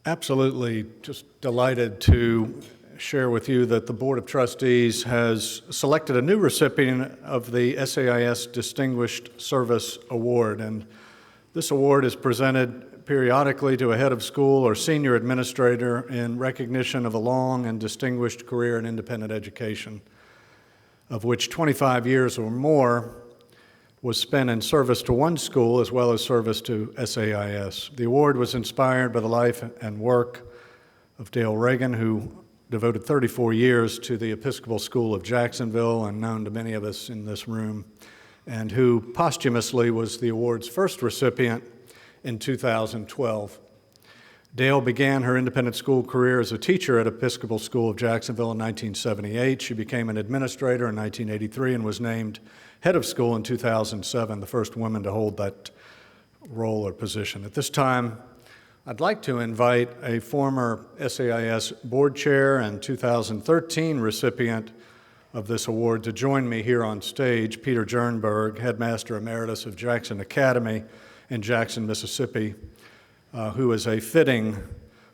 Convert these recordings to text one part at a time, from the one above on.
Absolutely. Just delighted to share with you that the Board of Trustees has selected a new recipient of the SAIS Distinguished Service Award. And this award is presented periodically to a head of school or senior administrator in recognition of a long and distinguished career in independent education, of which 25 years or more was spent in service to one school as well as service to SAIS. The award was inspired by the life and work of Dale Reagan, who devoted 34 years to the Episcopal School of Jacksonville and known to many of us in this room, and who posthumously was the award's first recipient in 2012. Dale began her independent school career as a teacher at Episcopal School of Jacksonville in 1978. She became an administrator in 1983 and was named head of school in 2007, the first woman to hold that role or position. At this time, I'd like to invite a former SAIS board chair and 2013 recipient of this award to join me here on stage, Peter Jernberg, Headmaster Emeritus of Jackson Academy in Jackson, Mississippi, who is a fitting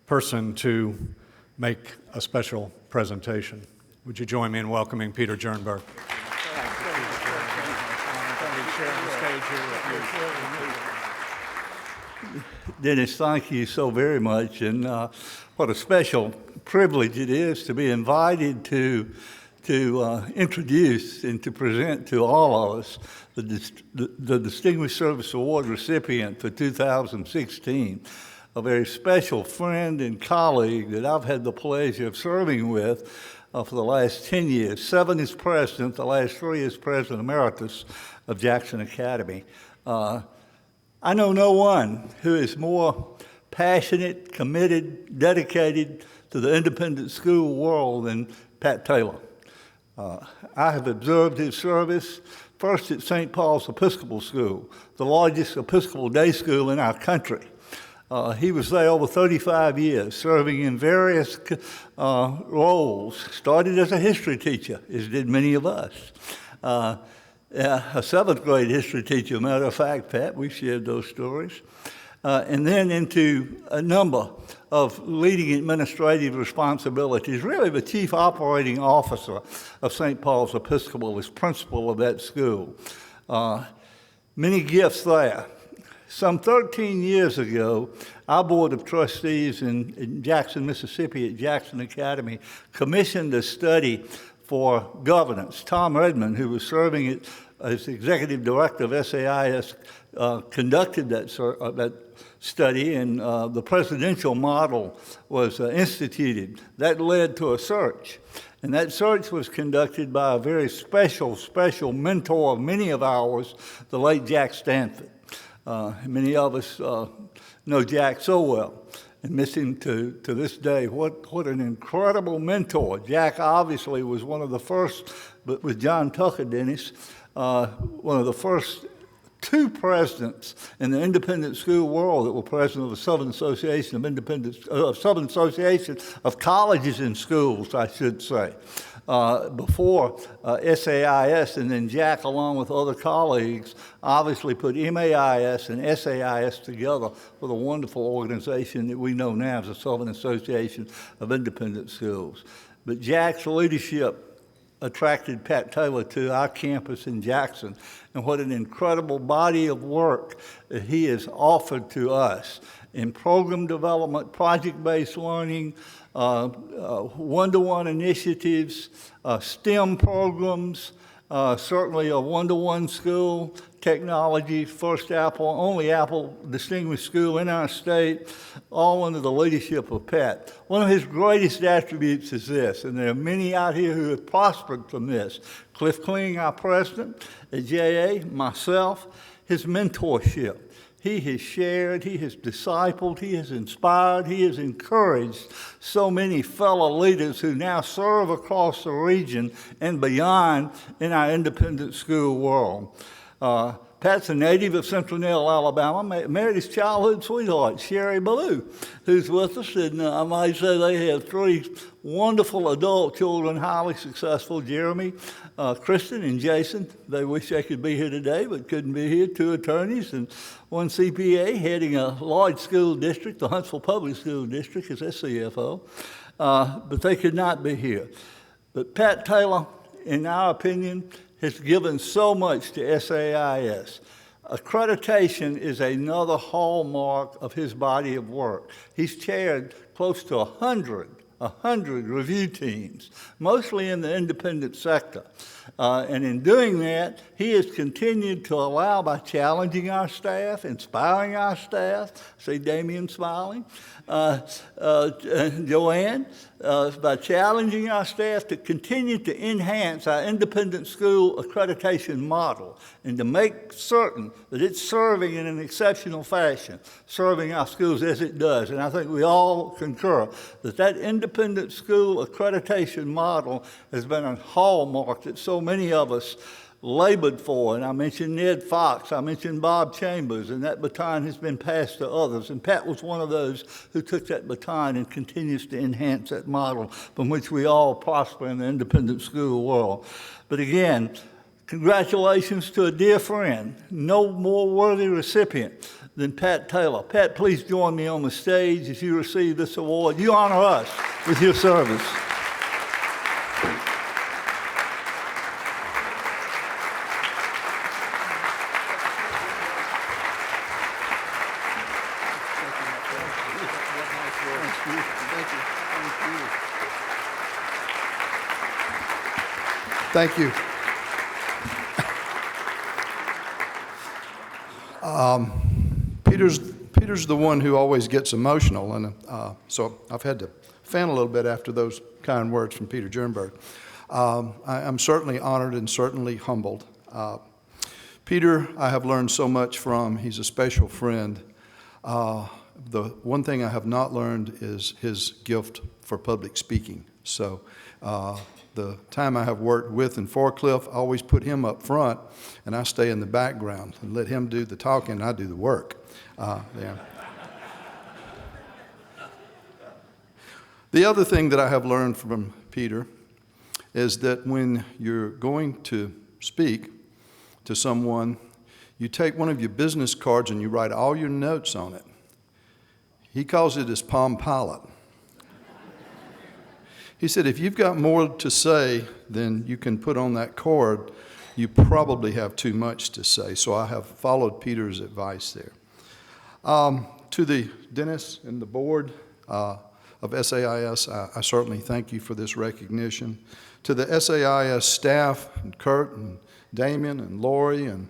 person to make a special presentation. Would you join me in welcoming Peter Jernberg? Dennis, thank you so very much, and what a special privilege it is to be invited to introduce and to present to all of us the Distinguished Service Award recipient for 2016, a very special friend and colleague that I've had the pleasure of serving with for the last 10 years. 7 as president, the last 3 as president emeritus of Jackson Academy. I know no one who is more passionate, committed, dedicated to the independent school world than Pat Taylor. I have observed his service first at St. Paul's Episcopal School, the largest Episcopal day school in our country. He was there over 35 years, serving in various roles. Started as a history teacher, as did many of us. A 7th grade history teacher, matter of fact, Pat, we shared those stories. And then into a number of leading administrative responsibilities, really the chief operating officer of St. Paul's Episcopal as principal of that school. Many gifts there. Some 13 years ago, our Board of Trustees in Jackson, Mississippi at Jackson Academy commissioned a study for governance. Tom Redmond, who was serving as executive director of SAIS, conducted that study, and the presidential model was instituted. That led to a search, and that search was conducted by a very special mentor of many of ours, the late Jack Stanford. Many of us know Jack so well and miss him to this day. What an incredible mentor. Jack obviously was one of the first, but with John Tucker, Dennis, one of the first 2 presidents in the independent school world that were president of the Southern Association of Southern Association of Colleges and Schools, I should say, before SAIS, and then Jack, along with other colleagues, obviously put MAIS and SAIS together for the wonderful organization that we know now as the Southern Association of Independent Schools. But Jack's leadership attracted Pat Taylor to our campus in Jackson, and what an incredible body of work that he has offered to us in program development, project-based learning, one-to-one initiatives, STEM programs, certainly a one-to-one school, technology, first only Apple distinguished school in our state, all under the leadership of Pat. One of his greatest attributes is this, and there are many out here who have prospered from this. Cliff Kling, our president at JA, myself, his mentorship. He has shared, he has discipled, he has inspired, he has encouraged so many fellow leaders who now serve across the region and beyond in our independent school world. Pat's a native of Central Nell, Alabama, married his childhood sweetheart, Sherry Ballou, who's with us. And I might say they have 3 wonderful adult children, highly successful, Jeremy, Kristen, and Jason. They wish they could be here today, but couldn't be here. 2 attorneys and 1 CPA heading a large school district, the Huntsville Public School District, as their CFO. But they could not be here. But Pat Taylor, in our opinion, has given so much to SAIS. Accreditation is another hallmark of his body of work. He's chaired close to 100 review teams, mostly in the independent sector. And in doing that, he has continued to allow, by challenging our staff, inspiring our staff, see Damien smiling, Joanne, by challenging our staff to continue to enhance our independent school accreditation model and to make certain that it's serving in an exceptional fashion, serving our schools as it does. And I think we all concur that that independent school accreditation model has been a hallmark that so many of us labored for. And I mentioned Ned Fox, I mentioned Bob Chambers, and that baton has been passed to others. And Pat was one of those who took that baton and continues to enhance that model from which we all prosper in the independent school world. But again, congratulations to a dear friend, no more worthy recipient than Pat Taylor. Pat, please join me on the stage as you receive this award. You honor us with your service. Thank you. Peter's the one who always gets emotional, and so I've had to fan a little bit after those kind words from Peter Jernberg. I'm certainly honored and certainly humbled. Peter, I have learned so much from. He's a special friend. The one thing I have not learned is his gift for public speaking. So the time I have worked with in Fort Cliff, I always put him up front, and I stay in the background and let him do the talking, and I do the work. Yeah. The other thing that I have learned from Peter is that when you're going to speak to someone, you take one of your business cards and you write all your notes on it. He calls it his Palm Pilot. He said, if you've got more to say than you can put on that card, you probably have too much to say. So I have followed Peter's advice there. To the Dennis and the board of SAIS, I certainly thank you for this recognition. To the SAIS staff, and Kurt and Damien and Lori and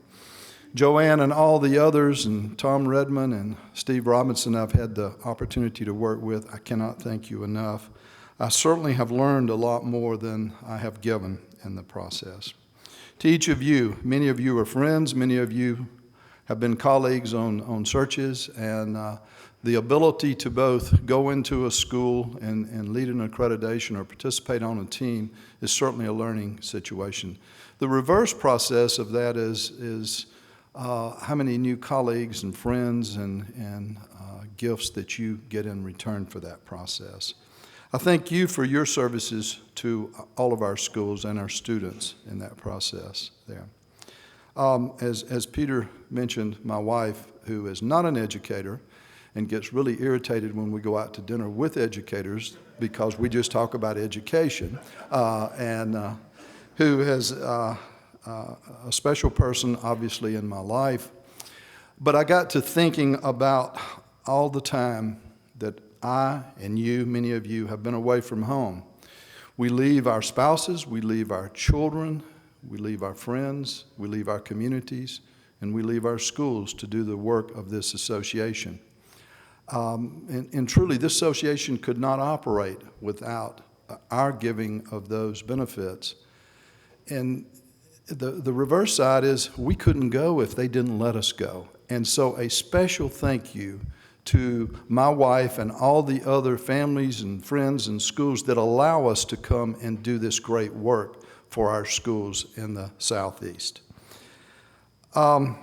Joanne and all the others, and Tom Redmond and Steve Robinson I've had the opportunity to work with, I cannot thank you enough. I certainly have learned a lot more than I have given in the process. To each of you, many of you are friends, many of you have been colleagues on searches, and the ability to both go into a school and lead an accreditation or participate on a team is certainly a learning situation. The reverse process of that is how many new colleagues and friends and gifts that you get in return for that process. I thank you for your services to all of our schools and our students in that process there. As Peter mentioned, my wife, who is not an educator and gets really irritated when we go out to dinner with educators because we just talk about education, and who has a special person, obviously, in my life. But I got to thinking about all the time that I and you, many of you, have been away from home. We leave our spouses, we leave our children, we leave our friends, we leave our communities, and we leave our schools to do the work of this association. And truly, this association could not operate without our giving of those benefits. And the reverse side is we couldn't go if they didn't let us go. And so a special thank you to my wife and all the other families and friends and schools that allow us to come and do this great work for our schools in the Southeast. I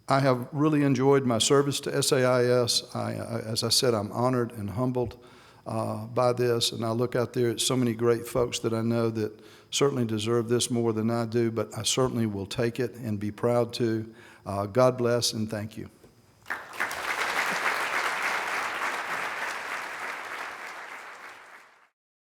have really enjoyed my service to SAIS. As I said, I'm honored and humbled by this, and I look out there at so many great folks that I know that certainly deserve this more than I do, but I certainly will take it and be proud to. God bless and thank you.